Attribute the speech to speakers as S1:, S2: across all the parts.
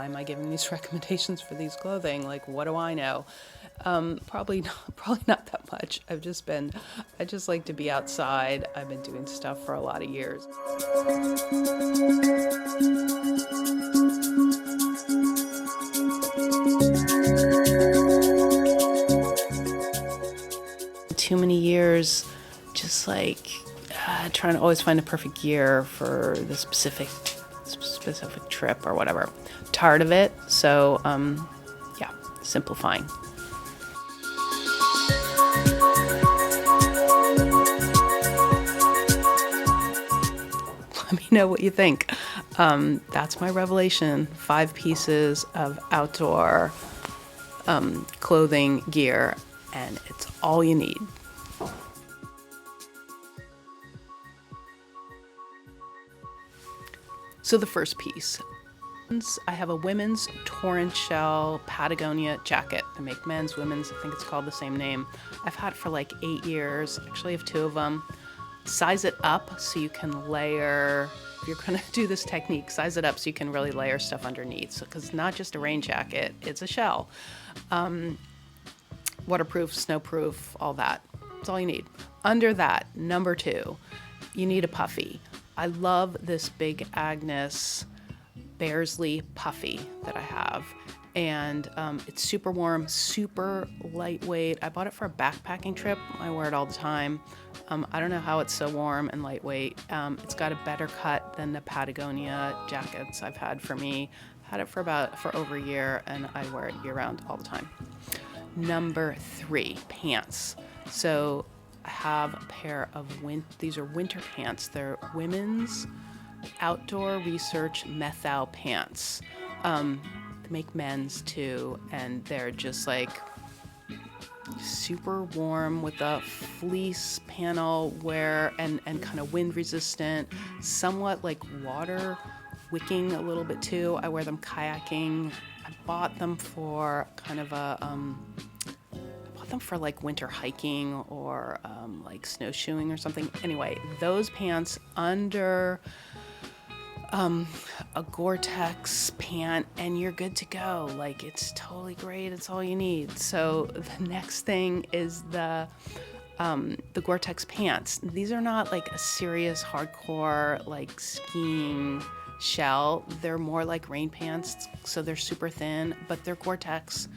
S1: why am I giving these recommendations for these clothing? Like, what do I know? Probably not that much. I just like to be outside. I've been doing stuff for a lot of years. Too many years just like trying to always find the perfect gear for the specific trip or whatever. Tired of it, so yeah, simplifying. Let me know what you think. That's my revelation. 5 pieces of outdoor clothing gear, and it's all you need. So the first piece, I have a women's Torrentshell Patagonia jacket. They make men's, women's, I think it's called the same name. I've had it for like 8 years. Actually, I have 2 of them. Size it up so you can layer, if you're gonna do this technique, size it up so you can really layer stuff underneath. So, because it's not just a rain jacket, it's a shell. Waterproof, snowproof, all that. That's all you need. Under that, number 2, you need a puffy. I love this big Agnes Bearsley puffy that I have. And it's super warm, super lightweight. I bought it for a backpacking trip. I wear it all the time. I don't know how it's so warm and lightweight. It's got a better cut than the Patagonia jackets I've had for me. Had it for over a year, and I wear it year round all the time. Number 3, pants. So I have a pair of these are winter pants. They're women's outdoor research Methow pants. They make men's too, and they're just like super warm with a fleece panel wear and kind of wind resistant, somewhat like water wicking a little bit too. I wear them kayaking. I bought them for kind of for like winter hiking or like snowshoeing or something. Anyway, those pants under a Gore-Tex pant and you're good to go. Like, it's totally great. It's all you need. So the next thing is the Gore-Tex pants. These are not like a serious hardcore like skiing shell. They're more like rain pants, so they're super thin, but they're Gore-Tex.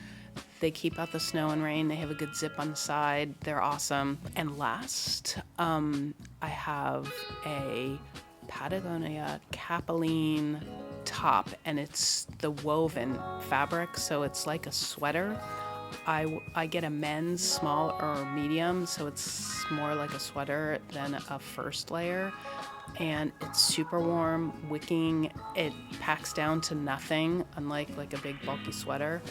S1: They keep out the snow and rain. They have a good zip on the side. They're awesome. And last, I have a Patagonia Capilene top, and it's the woven fabric, so it's like a sweater. I get a men's small or medium, so it's more like a sweater than a first layer. And it's super warm, wicking. It packs down to nothing, unlike like a big bulky sweater.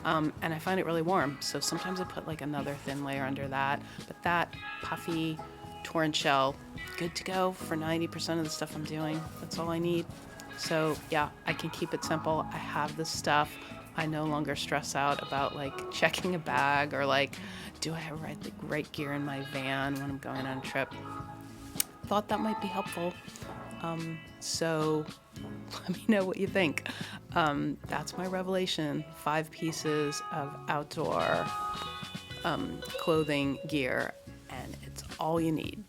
S1: And I find it really warm. So sometimes I put like another thin layer under that. But that puffy Torrentshell, good to go for 90% of the stuff I'm doing. That's all I need. So yeah, I can keep it simple. I have this stuff. I no longer stress out about like checking a bag or like, do I have the right gear in my van when I'm going on a trip? Thought that might be helpful. So let me know what you think. That's my revelation. 5 pieces of outdoor clothing gear, and it's all you need.